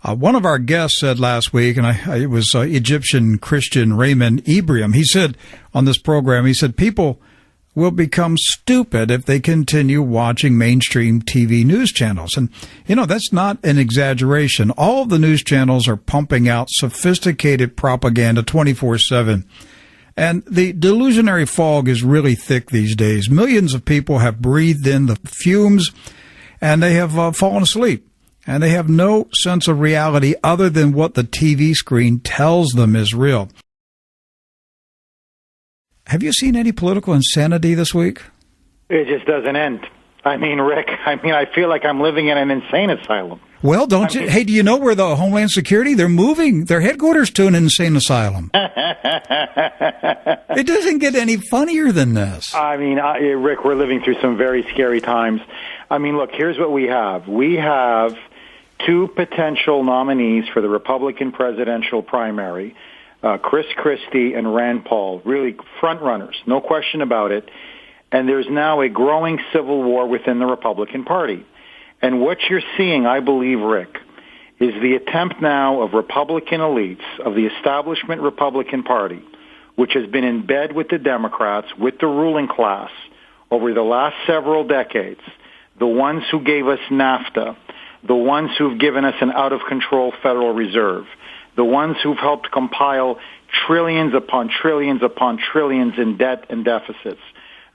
One of our guests said last week, and it was Egyptian Christian Raymond Ibrahim. He said on this program, he said, people will become stupid if they continue watching mainstream TV news channels. And, that's not an exaggeration. All of the news channels are pumping out sophisticated propaganda 24/7. And the delusionary fog is really thick these days. Millions of people have breathed in the fumes, and they have fallen asleep. And they have no sense of reality other than what the TV screen tells them is real. Have you seen any political insanity this week? It just doesn't end. I mean, Rick, I feel like I'm living in an insane asylum. Well, hey, do you know where the Homeland Security, they're moving their headquarters to an insane asylum? It doesn't get any funnier than this. Rick, we're living through some very scary times. Look, here's what we have. We have two potential nominees for the Republican presidential primary, Chris Christie and Rand Paul, really front runners, no question about it. And there's now a growing civil war within the Republican Party. And what you're seeing, I believe, Rick, is the attempt now of Republican elites, of the establishment Republican Party, which has been in bed with the Democrats, with the ruling class over the last several decades, the ones who gave us NAFTA, the ones who've given us an out-of-control Federal Reserve, the ones who've helped compile trillions upon trillions upon trillions in debt and deficits,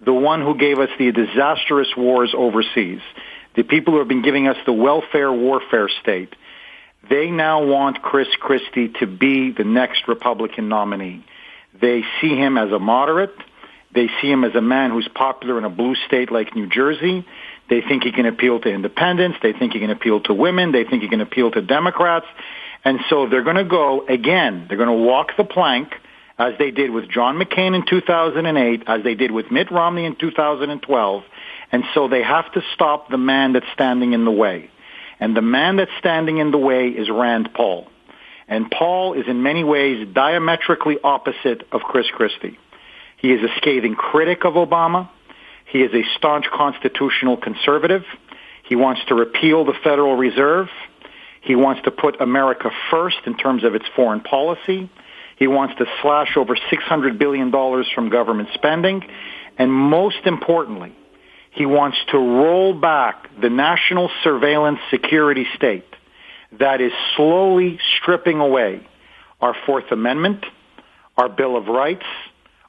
the one who gave us the disastrous wars overseas, the people who have been giving us the welfare warfare state. They now want Chris Christie to be the next Republican nominee. They see him as a moderate. They see him as a man who's popular in a blue state like New Jersey. They think he can appeal to independents. They think he can appeal to women. They think he can appeal to Democrats. And so they're going to go, again, they're going to walk the plank, as they did with John McCain in 2008, as they did with Mitt Romney in 2012. And so they have to stop the man that's standing in the way. And the man that's standing in the way is Rand Paul. And Paul is in many ways diametrically opposite of Chris Christie. He is a scathing critic of Obama. He is a staunch constitutional conservative. He wants to repeal the Federal Reserve. He wants to put America first in terms of its foreign policy. He wants to slash over $600 billion from government spending. And most importantly, he wants to roll back the national surveillance security state that is slowly stripping away our Fourth Amendment, our Bill of Rights,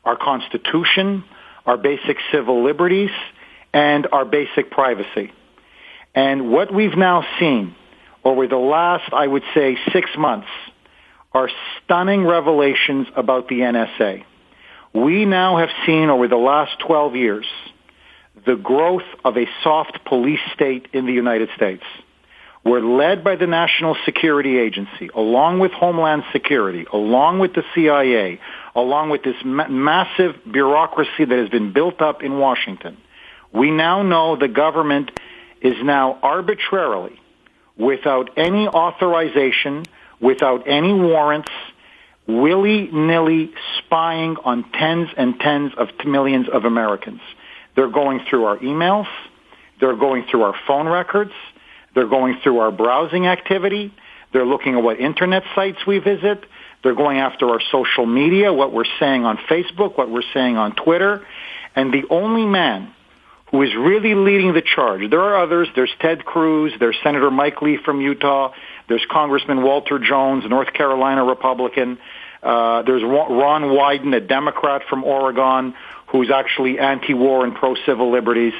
our Constitution, our basic civil liberties, and our basic privacy. And what we've now seen over the last, I would say, 6 months are stunning revelations about the NSA. We now have seen over the last 12 years the growth of a soft police state in the United States. We're led by the National Security Agency, along with Homeland Security, along with the CIA, along with this massive bureaucracy that has been built up in Washington. We now know the government is now arbitrarily, without any authorization, without any warrants, willy-nilly spying on tens and tens of millions of Americans. They're going through our emails. They're going through our phone records. They're going through our browsing activity. They're looking at what internet sites we visit. They're going after our social media, what we're saying on Facebook, what we're saying on Twitter. And the only man who is really leading the charge, there are others. There's Ted Cruz. There's Senator Mike Lee from Utah. There's Congressman Walter Jones, North Carolina Republican. There's Ron Wyden, a Democrat from Oregon, who's actually anti-war and pro-civil liberties.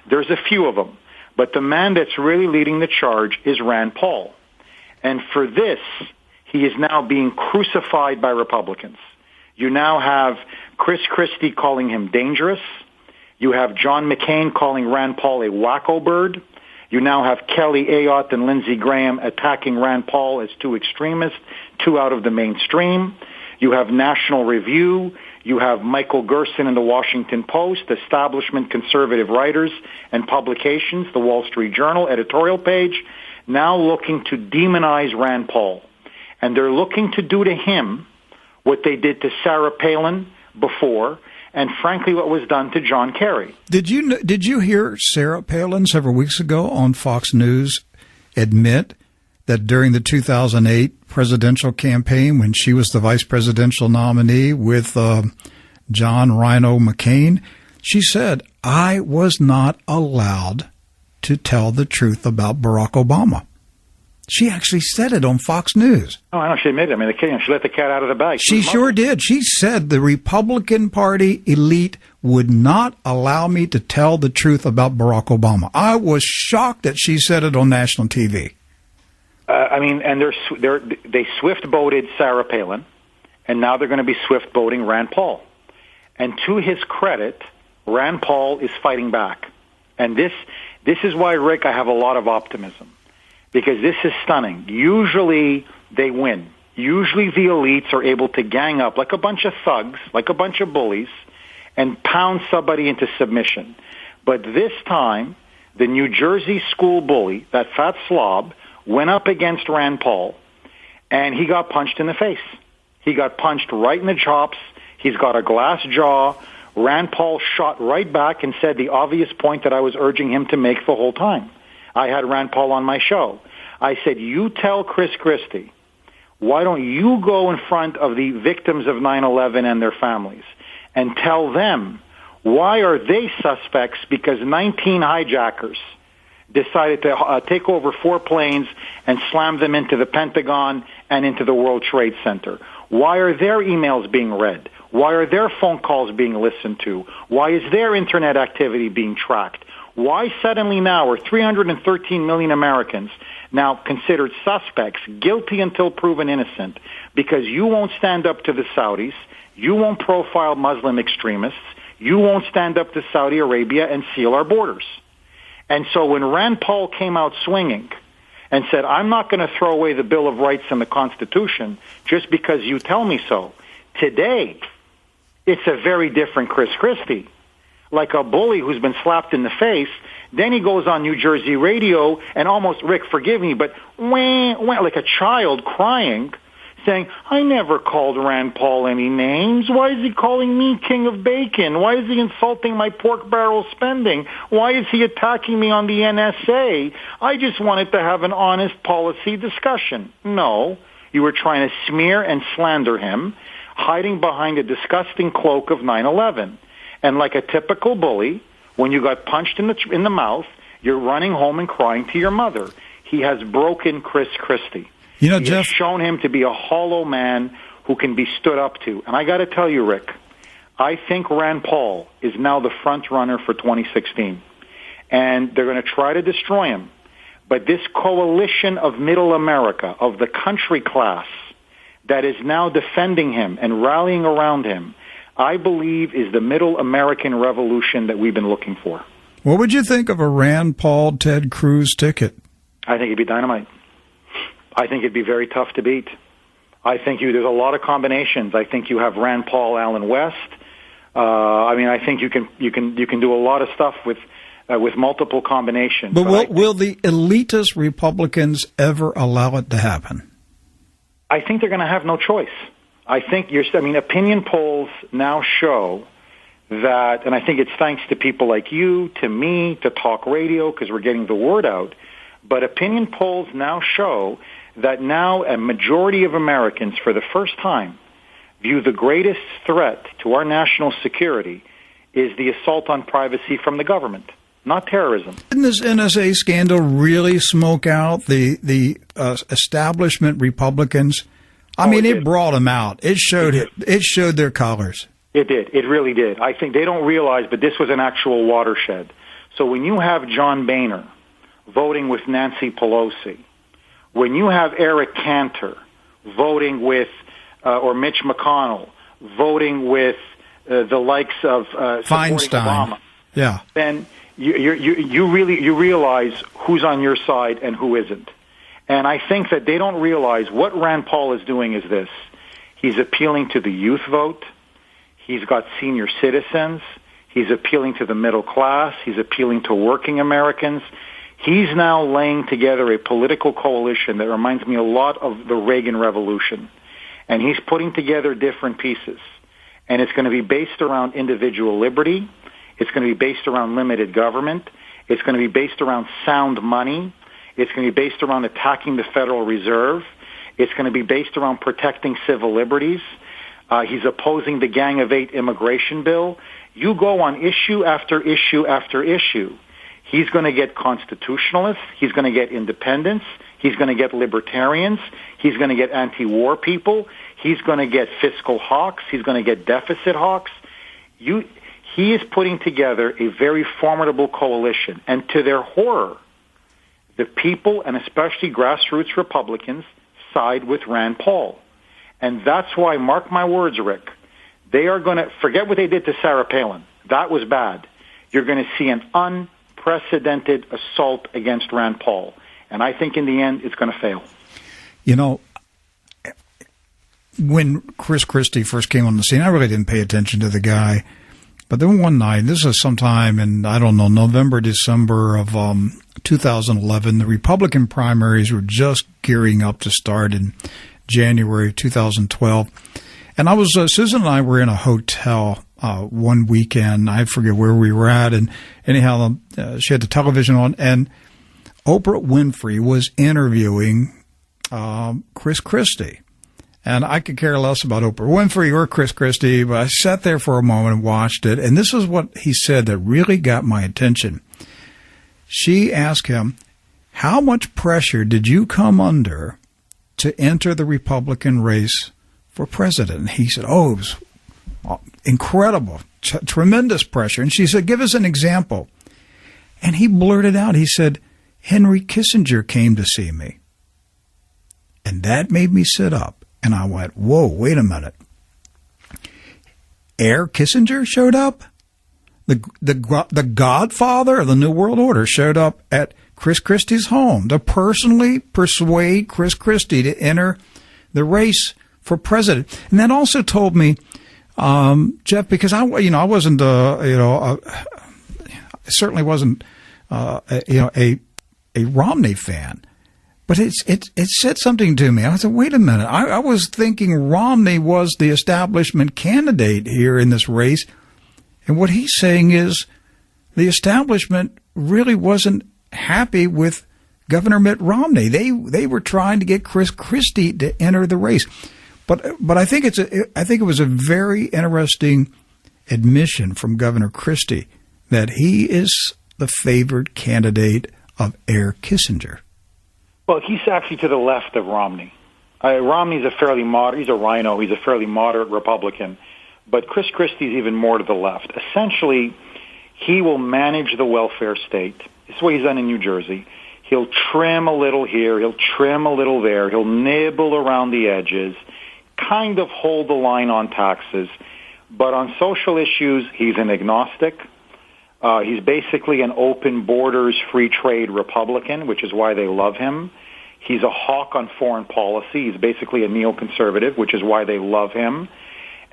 There's a few of them. But the man that's really leading the charge is Rand Paul. And for this, he is now being crucified by Republicans. You now have Chris Christie calling him dangerous. You have John McCain calling Rand Paul a wacko bird. You now have Kelly Ayotte and Lindsey Graham attacking Rand Paul as two extremists, two out of the mainstream. You have National Review. You have Michael Gerson in the Washington Post, establishment conservative writers and publications, the Wall Street Journal editorial page, now looking to demonize Rand Paul. And they're looking to do to him what they did to Sarah Palin before, and frankly what was done to John Kerry. Did you hear Sarah Palin several weeks ago on Fox News admit that during the 2008 presidential campaign, when she was the vice presidential nominee with John Rhino McCain, she said, I was not allowed to tell the truth about Barack Obama. She actually said it on Fox News. Oh, I know. She admitted it. I mean, she let the cat out of the bag. She sure did. She said the Republican Party elite would not allow me to tell the truth about Barack Obama. I was shocked that she said it on national TV. I mean, and they swift-boated Sarah Palin, and now they're going to be swift-boating Rand Paul. And to his credit, Rand Paul is fighting back. And this is why, Rick, I have a lot of optimism. Because this is stunning. Usually they win. Usually the elites are able to gang up like a bunch of thugs, like a bunch of bullies, and pound somebody into submission. But this time, the New Jersey school bully, that fat slob, went up against Rand Paul, and he got punched in the face. He got punched right in the chops. He's got a glass jaw. Rand Paul shot right back and said the obvious point that I was urging him to make the whole time. I had Rand Paul on my show. I said, you tell Chris Christie, why don't you go in front of the victims of 9/11 and their families and tell them why are they suspects because 19 hijackers decided to take over 4 planes and slam them into the Pentagon and into the World Trade Center. Why are their emails being read? Why are their phone calls being listened to? Why is their internet activity being tracked? Why suddenly now are 313 million Americans now considered suspects, guilty until proven innocent, because you won't stand up to the Saudis, you won't profile Muslim extremists, you won't stand up to Saudi Arabia and seal our borders. And so when Rand Paul came out swinging and said, I'm not going to throw away the Bill of Rights and the Constitution just because you tell me so, today it's a very different Chris Christie. Like a bully who's been slapped in the face. Then he goes on New Jersey radio and almost, Rick, forgive me, but wah, wah, like a child crying, saying, I never called Rand Paul any names. Why is he calling me king of bacon? Why is he insulting my pork barrel spending? Why is he attacking me on the NSA? I just wanted to have an honest policy discussion. No, you were trying to smear and slander him, hiding behind a disgusting cloak of 9/11. And like a typical bully, when you got punched in the mouth, you're running home and crying to your mother. He has broken Chris Christie. You know, he Jeff, has shown him to be a hollow man who can be stood up to. And I got to tell you, Rick, I think Rand Paul is now the front runner for 2016. And they're going to try to destroy him. But this coalition of middle America, of the country class, that is now defending him and rallying around him, I believe is the middle American revolution that we've been looking for. What would you think of a Rand Paul, Ted Cruz ticket? I think it'd be dynamite. I think it'd be very tough to beat. I think there's a lot of combinations. I think you have Rand Paul, Allen West. I think you can do a lot of stuff with multiple combinations. But will the elitist Republicans ever allow it to happen? I think they're going to have no choice. I think opinion polls now show that, and I think it's thanks to people like you, to me, to talk radio, because we're getting the word out, but opinion polls now show that now a majority of Americans, for the first time, view the greatest threat to our national security is the assault on privacy from the government, not terrorism. Didn't this NSA scandal really smoke out the establishment Republicans? It brought them out. It showed their colors. It did. It really did. I think they don't realize, but this was an actual watershed. So when you have John Boehner voting with Nancy Pelosi, when you have Eric Cantor voting with, or Mitch McConnell voting with the likes of Feinstein, Obama, then you realize who's on your side and who isn't. And I think that they don't realize what Rand Paul is doing is this. He's appealing to the youth vote. He's got senior citizens. He's appealing to the middle class. He's appealing to working Americans. He's now laying together a political coalition that reminds me a lot of the Reagan Revolution. And he's putting together different pieces. And it's going to be based around individual liberty. It's going to be based around limited government. It's going to be based around sound money. It's going to be based around attacking the Federal Reserve. It's going to be based around protecting civil liberties. He's opposing the Gang of Eight immigration bill. You go on issue after issue after issue. He's going to get constitutionalists. He's going to get independents. He's going to get libertarians. He's going to get anti-war people. He's going to get fiscal hawks. He's going to get deficit hawks. He is putting together a very formidable coalition. And to their horror, the people, and especially grassroots Republicans, side with Rand Paul. And that's why, mark my words, Rick, they are going to forget what they did to Sarah Palin. That was bad. You're going to see an unprecedented assault against Rand Paul. And I think in the end, it's going to fail. You know, when Chris Christie first came on the scene, I really didn't pay attention to the guy. But then one night, this is sometime in, I don't know, November, December of 2011, the Republican primaries were just gearing up to start in January 2012. And Susan and I were in a hotel one weekend. I forget where we were at. And anyhow, she had the television on, and Oprah Winfrey was interviewing Chris Christie. And I could care less about Oprah Winfrey or Chris Christie, but I sat there for a moment and watched it. And this is what he said that really got my attention. She asked him, how much pressure did you come under to enter the Republican race for president? And he said, it was incredible, tremendous pressure. And she said, give us an example. And he blurted out, he said, Henry Kissinger came to see me. And that made me sit up. And I went, whoa, wait a minute. Herr Kissinger showed up? The godfather of the New World Order showed up at Chris Christie's home to personally persuade Chris Christie to enter the race for president. And that also told me, Jeff, because I wasn't, I certainly wasn't, a Romney fan. But it said something to me. I said, wait a minute. I was thinking Romney was the establishment candidate here in this race. And what he's saying is the establishment really wasn't happy with Governor Mitt Romney. They were trying to get Chris Christie to enter the race. But I think it was a very interesting admission from Governor Christie that he is the favored candidate of Herr Kissinger. Well, he's actually to the left of Romney. Romney's a fairly moderate, he's a rhino, he's a fairly moderate Republican. But Chris Christie's even more to the left. Essentially, he will manage the welfare state. This is what he's done in New Jersey. He'll trim a little here, he'll trim a little there, he'll nibble around the edges, kind of hold the line on taxes. But on social issues, he's an agnostic. He's basically an open borders, free trade Republican, which is why they love him. He's a hawk on foreign policy. He's basically a neoconservative, which is why they love him.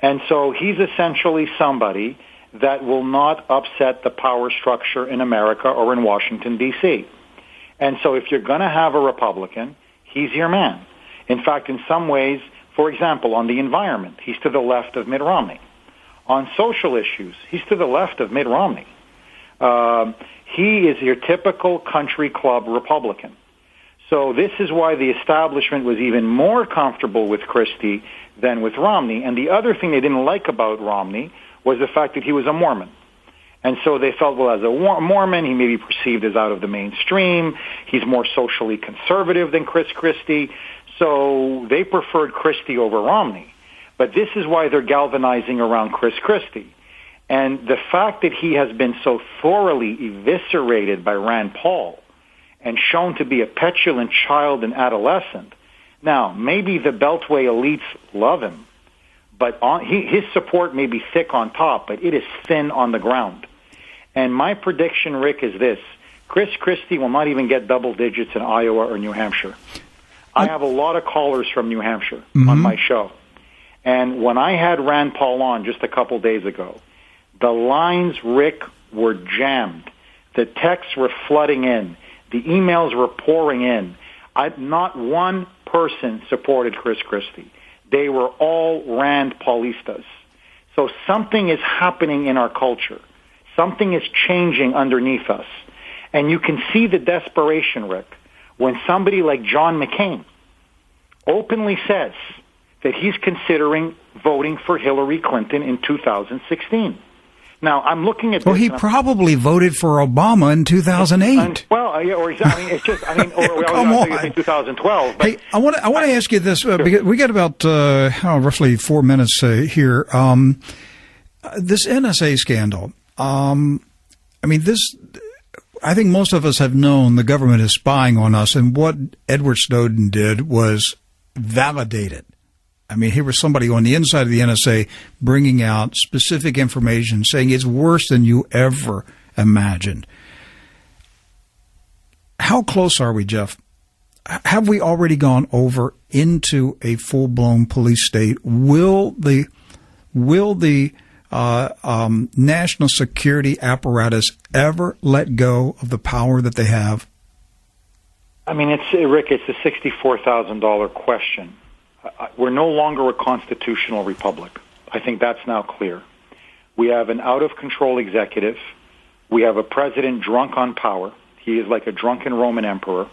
And so he's essentially somebody that will not upset the power structure in America or in Washington, D.C. And so if you're going to have a Republican, he's your man. In fact, in some ways, for example, on the environment, he's to the left of Mitt Romney. On social issues, he's to the left of Mitt Romney. He is your typical country club Republican. So this is why the establishment was even more comfortable with Christie than with Romney. And the other thing they didn't like about Romney was the fact that he was a Mormon. And so they felt, well, as a Mormon, he may be perceived as out of the mainstream. He's more socially conservative than Chris Christie. So they preferred Christie over Romney. But this is why they're galvanizing around Chris Christie. And the fact that he has been so thoroughly eviscerated by Rand Paul and shown to be a petulant child and adolescent, now, maybe the Beltway elites love him, but his support may be thick on top, but it is thin on the ground. And my prediction, Rick, is this. Chris Christie will not even get double digits in Iowa or New Hampshire. I have a lot of callers from New Hampshire on my show. And when I had Rand Paul on just a couple days ago, the lines, Rick, were jammed. The texts were flooding in. The emails were pouring in. Not one person supported Chris Christie. They were all Rand Paulistas. So something is happening in our culture. Something is changing underneath us. And you can see the desperation, Rick, when somebody like John McCain openly says that he's considering voting for Hillary Clinton in 2016. Now, I'm looking at this. Well, he probably voted for Obama in 2008. It's just, Come on. 2012. But hey, I want to ask you this, because we got about roughly 4 minutes here. This NSA scandal, I think most of us have known the government is spying on us, and what Edward Snowden did was validate it. I mean, here was somebody on the inside of the NSA bringing out specific information, saying it's worse than you ever imagined. How close are we, Jeff? Have we already gone over into a full-blown police state? Will the national security apparatus ever let go of the power that they have? I mean, Rick, it's a $64,000 question. We're no longer a constitutional republic. I think that's now clear. We have an out-of-control executive. We have a president drunk on power. He is like a drunken Roman emperor.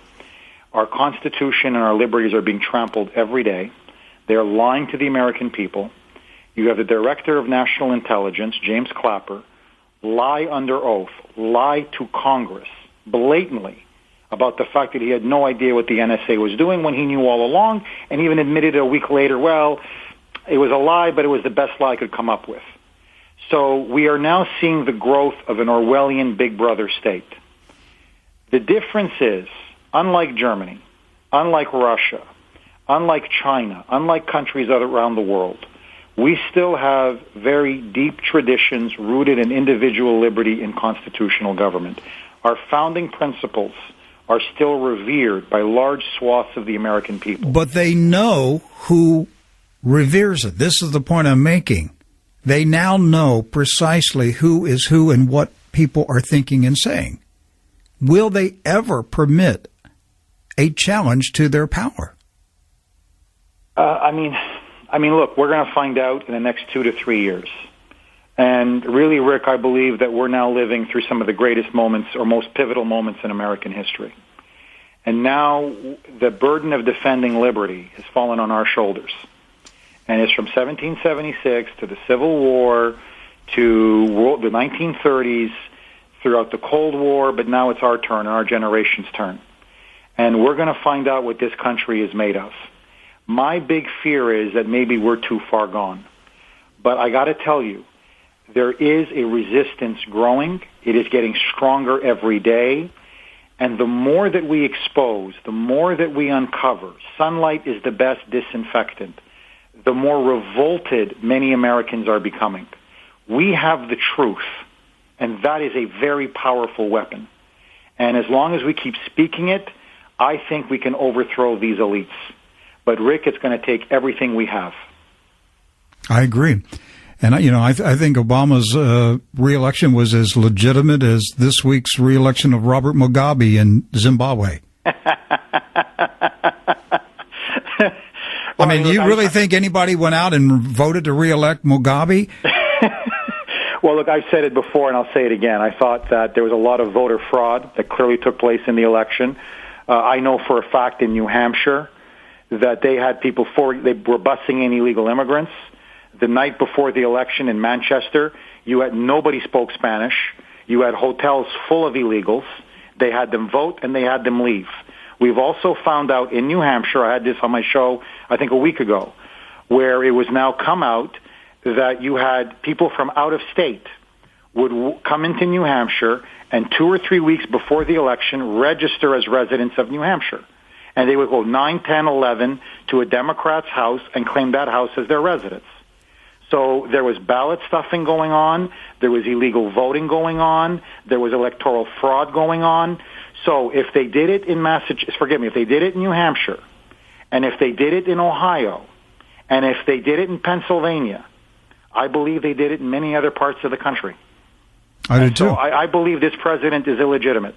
Our Constitution and our liberties are being trampled every day. They're lying to the American people. You have the Director of National Intelligence, James Clapper, lie under oath, lie to Congress blatantly about the fact that he had no idea what the NSA was doing when he knew all along, and even admitted a week later, well, it was a lie, but it was the best lie I could come up with. So we are now seeing the growth of an Orwellian Big Brother state. The difference is, unlike Germany, unlike Russia, unlike China, unlike countries around the world, we still have very deep traditions rooted in individual liberty and constitutional government. Our founding principles are still revered by large swaths of the American people. But they know who reveres it. This is the point I'm making. They now know precisely who is who and what people are thinking and saying. Will they ever permit a challenge to their power? Look, we're going to find out in the next 2 to 3 years. And really, Rick, I believe that we're now living through some of the greatest moments or most pivotal moments in American history. And now the burden of defending liberty has fallen on our shoulders. And it's from 1776 to the Civil War to the 1930s, throughout the Cold War, but now it's our turn, our generation's turn. And we're going to find out what this country is made of. My big fear is that maybe we're too far gone. But I got to tell you, there is a resistance growing. It is getting stronger every day. And the more that we expose, the more that we uncover, sunlight is the best disinfectant, the more revolted many Americans are becoming. We have the truth, and that is a very powerful weapon. And as long as we keep speaking it, I think we can overthrow these elites. But, Rick, it's going to take everything we have. I agree. And, I think Obama's re-election was as legitimate as this week's re-election of Robert Mugabe in Zimbabwe. Do you really think anybody went out and voted to re-elect Mugabe? Well, look, I've said it before, and I'll say it again. I thought that there was a lot of voter fraud that clearly took place in the election. I know for a fact in New Hampshire that they had people they were busing in illegal immigrants. The night before the election in Manchester, nobody spoke Spanish. You had hotels full of illegals. They had them vote and they had them leave. We've also found out in New Hampshire, I had this on my show, I think a week ago, where it was now come out that you had people from out of state would come into New Hampshire and 2 or 3 weeks before the election register as residents of New Hampshire. And they would go 9, 10, 11 to a Democrat's house and claim that house as their residence. So there was ballot stuffing going on. There was illegal voting going on. There was electoral fraud going on. So if they did it in if they did it in New Hampshire, and if they did it in Ohio, and if they did it in Pennsylvania, I believe they did it in many other parts of the country. I do too. So I believe this president is illegitimate.